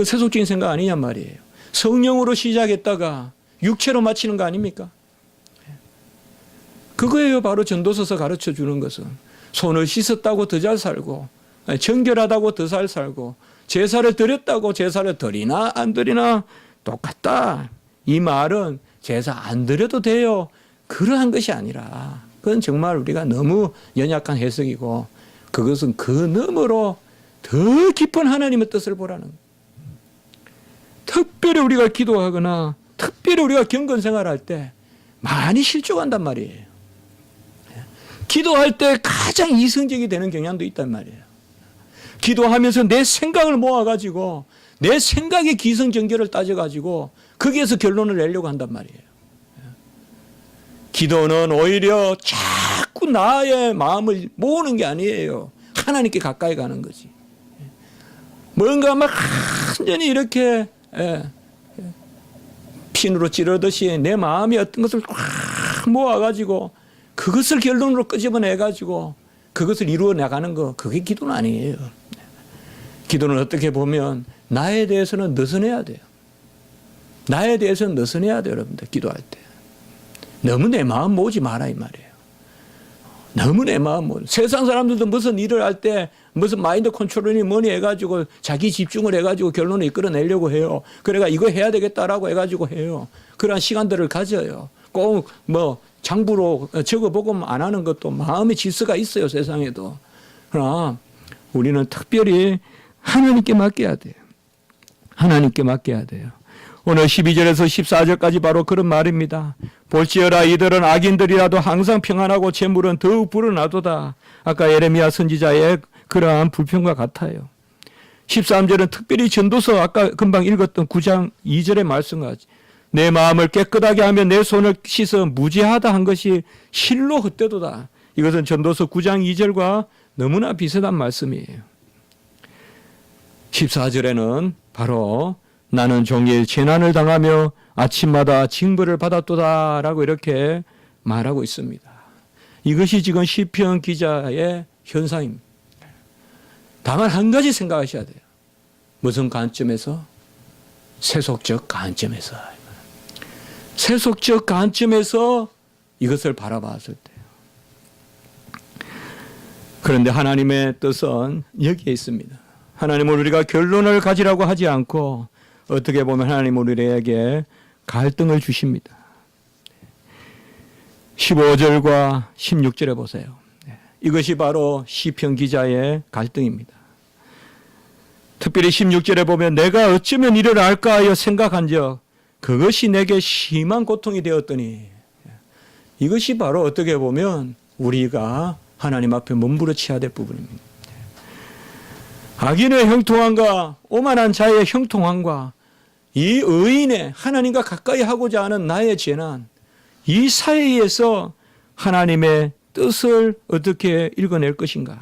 그 세속적인 생각 아니냔 말이에요. 성령으로 시작했다가 육체로 마치는 거 아닙니까? 그거예요. 바로 전도서에서 가르쳐 주는 것은. 손을 씻었다고 더 잘 살고, 정결하다고 더 잘 살고, 제사를 드렸다고 제사를 드리나 안 드리나 똑같다. 이 말은 제사 안 드려도 돼요. 그러한 것이 아니라, 그건 정말 우리가 너무 연약한 해석이고, 그것은 그 너머로 더 깊은 하나님의 뜻을 보라는 거예요. 특별히 우리가 기도하거나 특별히 우리가 경건 생활할 때 많이 실족한단 말이에요. 기도할 때 가장 이성적이 되는 경향도 있단 말이에요. 기도하면서 내 생각을 모아가지고 내 생각의 기성전결을 따져가지고 거기에서 결론을 내려고 한단 말이에요. 기도는 오히려 자꾸 나의 마음을 모으는 게 아니에요. 하나님께 가까이 가는 거지. 뭔가 막 완전히 이렇게 핀으로 찌르듯이 내 마음이 어떤 것을 꽉 모아가지고 그것을 결론으로 끄집어내가지고 그것을 이루어 나가는 거, 그게 기도는 아니에요. 기도는 어떻게 보면 나에 대해서는 느슨해야 돼요. 나에 대해서는 느슨해야 돼요, 여러분들. 기도할 때. 너무 내 마음 모으지 마라 이 말이에요. 너무 내 마음 모으. 세상 사람들도 무슨 일을 할 때 무슨 마인드 컨트롤이 뭐니 해가지고 자기 집중을 해가지고 결론을 이끌어내려고 해요. 그래가 이거 해야 되겠다라고 해가지고 해요. 그러한 시간들을 가져요. 꼭 뭐 장부로 적어보고 안 하는 것도 마음의 질서가 있어요, 세상에도. 그러나 우리는 특별히 하나님께 맡겨야 돼요. 하나님께 맡겨야 돼요. 오늘 12절에서 14절까지 바로 그런 말입니다. 볼지어라 이들은 악인들이라도 항상 평안하고 재물은 더욱 불어나도다. 아까 예레미야 선지자의 그러한 불평과 같아요. 13절은 특별히 전도서 아까 금방 읽었던 9장 2절의 말씀과 같이 내 마음을 깨끗하게 하며 내 손을 씻어 무죄하다 한 것이 실로 헛되도다. 이것은 전도서 9장 2절과 너무나 비슷한 말씀이에요. 14절에는 바로 나는 종일 재난을 당하며 아침마다 징벌을 받았도다라고 이렇게 말하고 있습니다. 이것이 지금 시편 기자의 현상입니다. 다만 한 가지 생각하셔야 돼요. 무슨 관점에서? 세속적 관점에서. 세속적 관점에서 이것을 바라봤을 때요. 그런데 하나님의 뜻은 여기에 있습니다. 하나님은 우리가 결론을 가지라고 하지 않고 어떻게 보면 하나님은 우리에게 갈등을 주십니다. 15절과 16절에 보세요. 이것이 바로 시편 기자의 갈등입니다. 특별히 16절에 보면 내가 어쩌면 이를 알까 하여 생각한 적 그것이 내게 심한 고통이 되었더니 이것이 바로 어떻게 보면 우리가 하나님 앞에 몸부러쳐야 될 부분입니다. 악인의 형통함과 오만한 자의 형통함과 이 의인의 하나님과 가까이 하고자 하는 나의 재난, 이 사이에서 하나님의 뜻을 어떻게 읽어낼 것인가.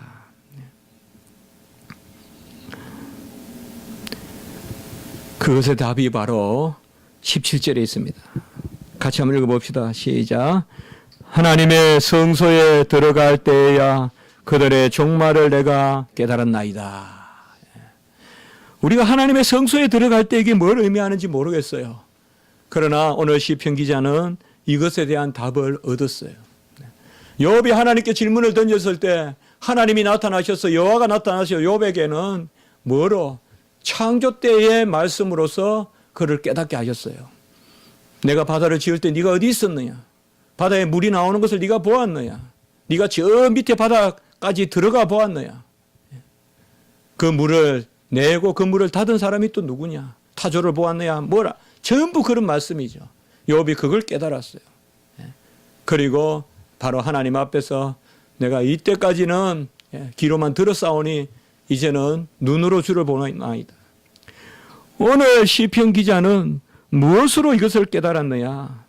그것의 답이 바로 17절에 있습니다. 같이 한번 읽어봅시다. 시작. 하나님의 성소에 들어갈 때에야 그들의 종말을 내가 깨달았나이다. 우리가 하나님의 성소에 들어갈 때 이게 뭘 의미하는지 모르겠어요. 그러나 오늘 시편 기자는 이것에 대한 답을 얻었어요. 욥이 하나님께 질문을 던졌을 때 하나님이 나타나셔서 여호와가 나타나셔 욥에게는 뭐로? 창조 때의 말씀으로서 그를 깨닫게 하셨어요. 내가 바다를 지을 때 네가 어디 있었느냐? 바다에 물이 나오는 것을 네가 보았느냐? 네가 저 밑에 바다까지 들어가 보았느냐? 그 물을 내고 그 물을 닫은 사람이 또 누구냐? 타조를 보았느냐? 뭐라? 전부 그런 말씀이죠. 욥이 그걸 깨달았어요. 그리고 바로 하나님 앞에서 내가 이때까지는 귀로만 들었사오니 이제는 눈으로 주를 보나이다. 오늘 시편 기자는 무엇으로 이것을 깨달았느냐?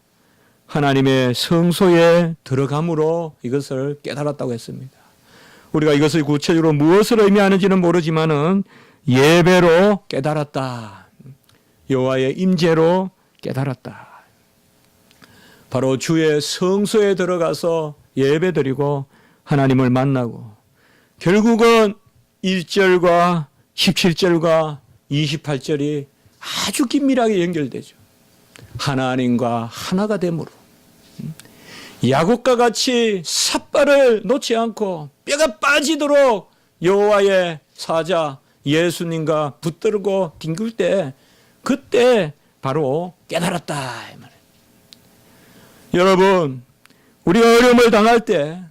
하나님의 성소에 들어감으로 이것을 깨달았다고 했습니다. 우리가 이것을 구체적으로 무엇을 의미하는지는 모르지만은 예배로 깨달았다. 여호와의 임재로 깨달았다. 바로 주의 성소에 들어가서 예배드리고 하나님을 만나고 결국은 1절과 17절과 28절이 아주 긴밀하게 연결되죠. 하나님과 하나가 됨으로 야곱과 같이 삿발을 놓지 않고 뼈가 빠지도록 여호와의 사자 예수님과 붙들고 뒹굴 때 그때 바로 깨달았다 이 말이에요. 여러분, 우리가 어려움을 당할 때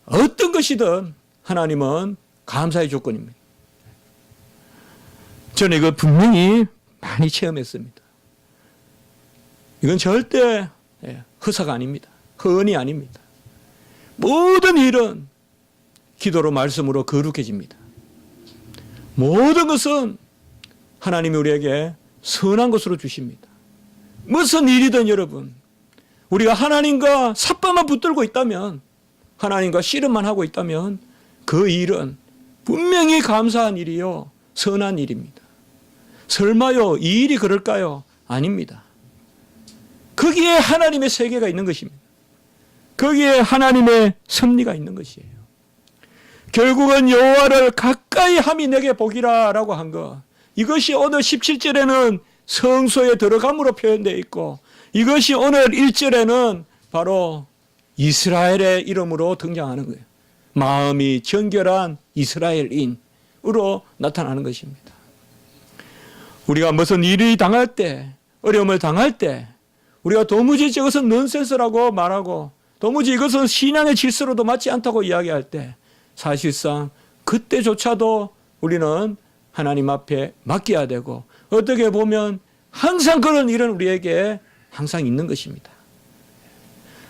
어떤 것이든 하나님은 감사의 조건입니다. 저는 이거 분명히 많이 체험했습니다. 이건 절대 허사가 아닙니다. 허언이 아닙니다. 모든 일은 기도로 말씀으로 거룩해집니다. 모든 것은 하나님이 우리에게 선한 것으로 주십니다. 무슨 일이든 여러분, 우리가 하나님과 삿발만 붙들고 있다면, 하나님과 씨름만 하고 있다면 그 일은 분명히 감사한 일이요, 선한 일입니다. 설마요 이 일이 그럴까요? 아닙니다. 거기에 하나님의 세계가 있는 것입니다. 거기에 하나님의 섭리가 있는 것이에요. 결국은 여호와를 가까이 함이 내게 복이라 라고 한 것, 이것이 오늘 17절에는 성소에 들어감으로 표현되어 있고, 이것이 오늘 1절에는 바로 이스라엘의 이름으로 등장하는 거예요. 마음이 정결한 이스라엘인으로 나타나는 것입니다. 우리가 무슨 일이 당할 때, 어려움을 당할 때 우리가 도무지 이것은 넌센스라고 말하고 도무지 이것은 신앙의 질서로도 맞지 않다고 이야기할 때 사실상 그때조차도 우리는 하나님 앞에 맡겨야 되고, 어떻게 보면 항상 그런 일은 우리에게 항상 있는 것입니다.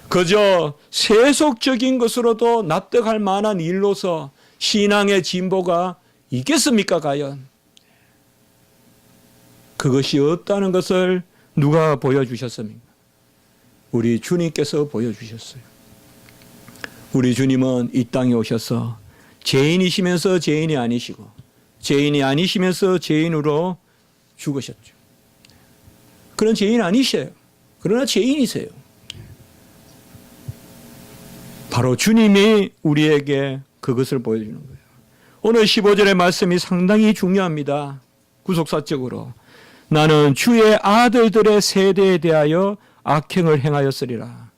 그저 세속적인 것으로도 납득할 만한 일로서 신앙의 진보가 있겠습니까 과연? 그것이 없다는 것을 누가 보여주셨습니까? 우리 주님께서 보여주셨어요. 우리 주님은 이 땅에 오셔서 죄인이시면서 죄인이 아니시고 죄인이 아니시면서 죄인으로 죽으셨죠. 그런 죄인 아니세요. 그러나 죄인이세요. 바로 주님이 우리에게 그것을 보여주는 거예요. 오늘 15절의 말씀이 상당히 중요합니다. 구속사적으로. 나는 주의 아들들의 세대에 대하여 악행을 행하였으리라.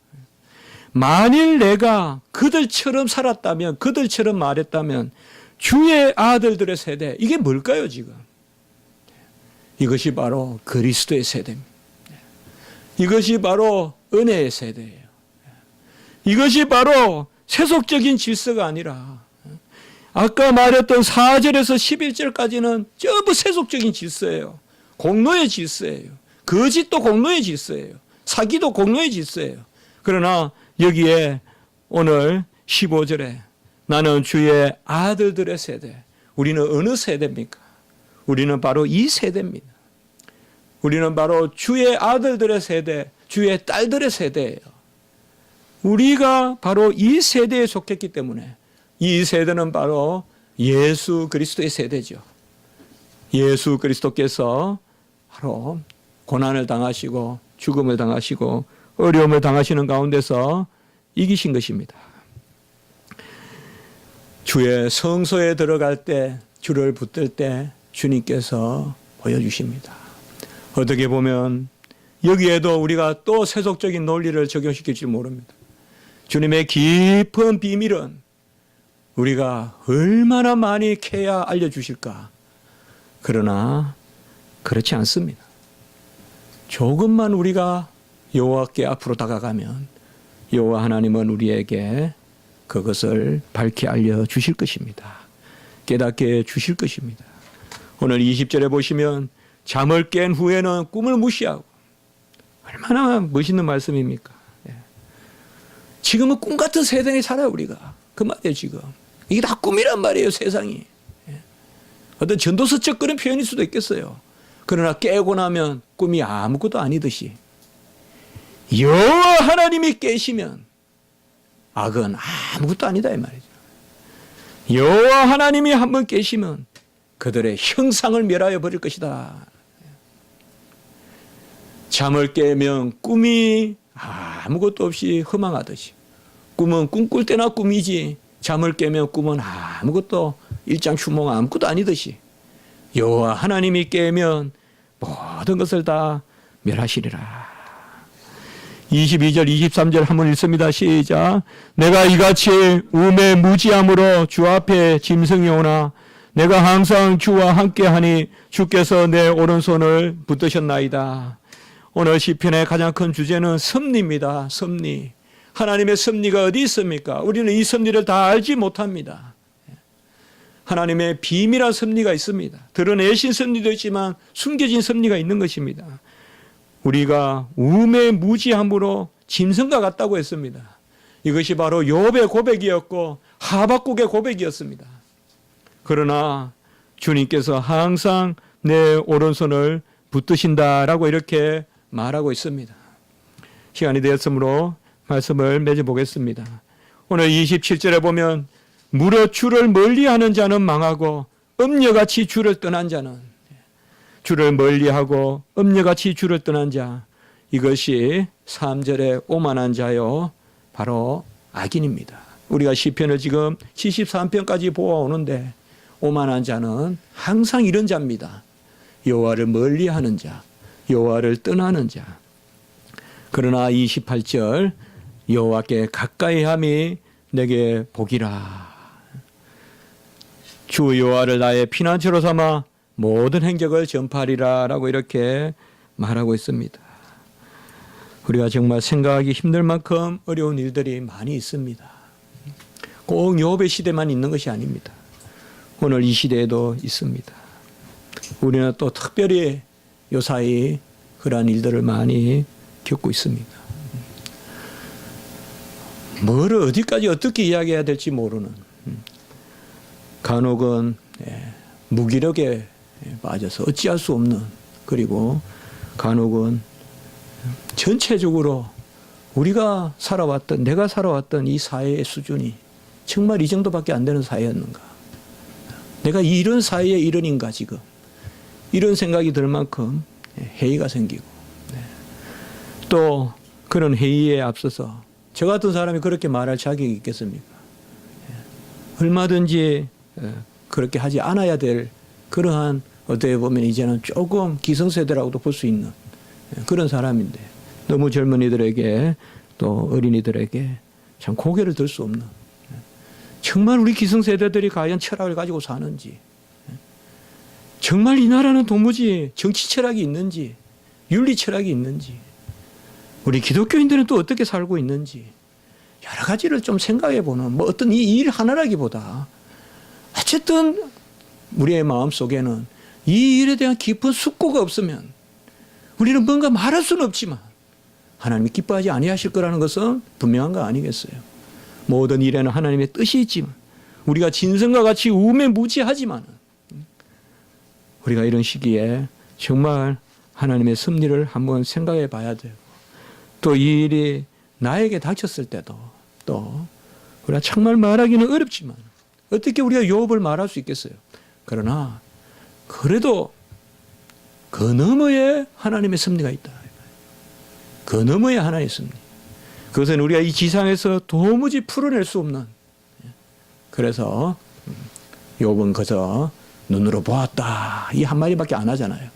만일 내가 그들처럼 살았다면, 그들처럼 말했다면 주의 아들들의 세대, 이게 뭘까요 지금? 이것이 바로 그리스도의 세대입니다. 이것이 바로 은혜의 세대예요. 이것이 바로 세속적인 질서가 아니라 아까 말했던 4절에서 11절까지는 전부 세속적인 질서예요. 공로의 질서예요. 거짓도 공로의 질서예요. 사기도 공로의 질서예요. 그러나 여기에 오늘 15절에 나는 주의 아들들의 세대. 우리는 어느 세대입니까? 우리는 바로 이 세대입니다. 우리는 바로 주의 아들들의 세대, 주의 딸들의 세대예요. 우리가 바로 이 세대에 속했기 때문에 이 세대는 바로 예수 그리스도의 세대죠. 예수 그리스도께서 바로 고난을 당하시고 죽음을 당하시고 어려움을 당하시는 가운데서 이기신 것입니다. 주의 성소에 들어갈 때, 주를 붙들 때 주님께서 보여주십니다. 어떻게 보면 여기에도 우리가 또 세속적인 논리를 적용시킬지 모릅니다. 주님의 깊은 비밀은 우리가 얼마나 많이 캐야 알려주실까? 그러나 그렇지 않습니다. 조금만 우리가 여호와께 앞으로 다가가면 여호와 하나님은 우리에게 그것을 밝히 알려주실 것입니다. 깨닫게 주실 것입니다. 오늘 20절에 보시면 잠을 깬 후에는 꿈을 무시하고, 얼마나 멋있는 말씀입니까? 지금은 꿈 같은 세상에 살아요 우리가. 그 말이에요 지금. 이게 다 꿈이란 말이에요 세상이. 어떤 전도서적 그런 표현일 수도 있겠어요. 그러나 깨고 나면 꿈이 아무것도 아니듯이 여호와 하나님이 깨시면 악은 아무것도 아니다 이 말이죠. 여호와 하나님이 한번 깨시면 그들의 형상을 멸하여 버릴 것이다. 잠을 깨면 꿈이 아무것도 없이 허망하듯이, 꿈은 꿈꿀 때나 꿈이지 잠을 깨면 꿈은 아무것도 일장추몽 아무것도 아니듯이 여호와 하나님이 깨면 모든 것을 다 멸하시리라. 22절 23절 한번 읽습니다. 시작. 내가 이같이 우매무지함으로 주 앞에 짐승이 오나 내가 항상 주와 함께하니 주께서 내 오른손을 붙드셨나이다. 오늘 시편의 가장 큰 주제는 섭리입니다. 섭리. 하나님의 섭리가 어디 있습니까? 우리는 이 섭리를 다 알지 못합니다. 하나님의 비밀한 섭리가 있습니다. 드러내신 섭리도 있지만 숨겨진 섭리가 있는 것입니다. 우리가 우매무지함으로 짐승과 같다고 했습니다. 이것이 바로 욥의 고백이었고 하박국의 고백이었습니다. 그러나 주님께서 항상 내 오른손을 붙드신다라고 이렇게 말하고 있습니다. 시간이 되었으므로 말씀을 맺어보겠습니다. 오늘 27절에 보면 무릇 주를 멀리하는 자는 망하고 음녀같이 주를 떠난 자는, 주를 멀리하고 음녀같이 주를 떠난 자, 이것이 3절의 오만한 자요 바로 악인입니다. 우리가 시편을 지금 73편까지 보아오는데 오만한 자는 항상 이런 자입니다. 여호와를 멀리하는 자, 여호와를 떠나는 자. 그러나 28절 여호와께 가까이함이 내게 복이라. 주 여호와를 나의 피난처로 삼아 모든 행적을 전파하리라 라고 이렇게 말하고 있습니다. 우리가 정말 생각하기 힘들 만큼 어려운 일들이 많이 있습니다. 꼭 욥의 시대만 있는 것이 아닙니다. 오늘 이 시대에도 있습니다. 우리는 또 특별히 요사이 그러한 일들을 많이 겪고 있습니다. 뭐를 어디까지 어떻게 이야기해야 될지 모르는, 간혹은 무기력에 빠져서 어찌할 수 없는, 그리고 간혹은 전체적으로 우리가 살아왔던, 내가 살아왔던 이 사회의 수준이 정말 이 정도밖에 안 되는 사회였는가, 내가 이런 사회의 일원인가 지금, 이런 생각이 들 만큼 회의가 생기고, 또 그런 회의에 앞서서 저 같은 사람이 그렇게 말할 자격이 있겠습니까? 얼마든지 그렇게 하지 않아야 될 그러한, 어떻게 보면 이제는 조금 기성세대라고도 볼 수 있는 그런 사람인데, 너무 젊은이들에게 또 어린이들에게 참 고개를 들 수 없는, 정말 우리 기성세대들이 과연 철학을 가지고 사는지, 정말 이 나라는 도무지 정치 철학이 있는지, 윤리 철학이 있는지, 우리 기독교인들은 또 어떻게 살고 있는지, 여러 가지를 좀 생각해 보는, 뭐 어떤 이 일 하나라기보다 어쨌든 우리의 마음 속에는 이 일에 대한 깊은 숙고가 없으면 우리는 뭔가 말할 수는 없지만 하나님이 기뻐하지 아니하실 거라는 것은 분명한 거 아니겠어요? 모든 일에는 하나님의 뜻이 있지만, 우리가 진성과 같이 우매무지하지만 우리가 이런 시기에 정말 하나님의 섭리를 한번 생각해 봐야 돼요. 또 이 일이 나에게 닥쳤을 때도 또 우리가 정말 말하기는 어렵지만 어떻게 우리가 욥을 말할 수 있겠어요? 그러나 그래도 그 너머에 하나님의 섭리가 있다. 그 너머에 하나님의 섭리. 그것은 우리가 이 지상에서 도무지 풀어낼 수 없는. 그래서 욥은 그저 눈으로 보았다 이 한마디밖에 안 하잖아요.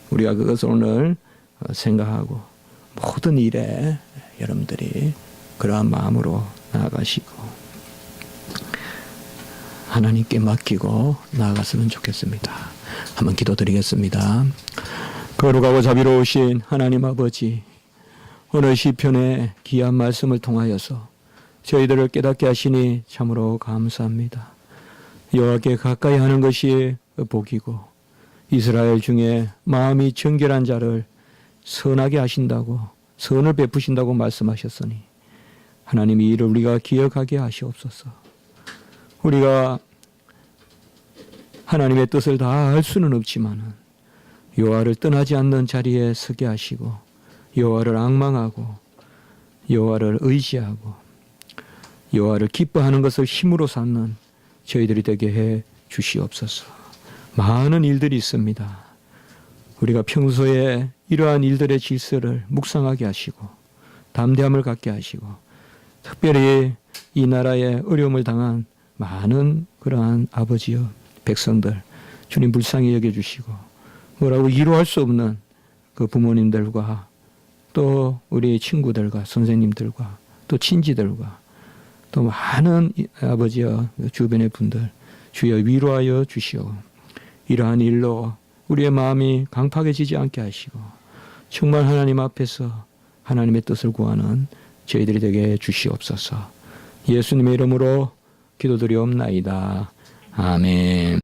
우리가 그것을 오늘 생각하고 모든 일에 여러분들이 그러한 마음으로 나아가시고 하나님께 맡기고 나아갔으면 좋겠습니다. 한번 기도드리겠습니다. 거룩하고 자비로우신 하나님 아버지, 오늘 시편의 귀한 말씀을 통하여서 저희들을 깨닫게 하시니 참으로 감사합니다. 여호와께 가까이 하는 것이 복이고 이스라엘 중에 마음이 정결한 자를 선하게 하신다고, 선을 베푸신다고 말씀하셨으니 하나님 이 일을 우리가 기억하게 하시옵소서. 우리가 하나님의 뜻을 다 알 수는 없지만 여호와를 떠나지 않는 자리에 서게 하시고 여호와를 앙망하고 여호와를 의지하고 여호와를 기뻐하는 것을 힘으로 삼는 저희들이 되게 해 주시옵소서. 많은 일들이 있습니다. 우리가 평소에 이러한 일들의 질서를 묵상하게 하시고 담대함을 갖게 하시고, 특별히 이 나라에 어려움을 당한 많은 그러한 아버지여 백성들, 주님 불쌍히 여겨주시고 뭐라고 위로할 수 없는 그 부모님들과 또 우리 친구들과 선생님들과 또 친지들과 또 많은 아버지와 주변의 분들 주여 위로하여 주시오. 이러한 일로 우리의 마음이 강팍해지지 않게 하시고 정말 하나님 앞에서 하나님의 뜻을 구하는 저희들이 되게 주시옵소서. 예수님의 이름으로 기도드리옵나이다. 아멘.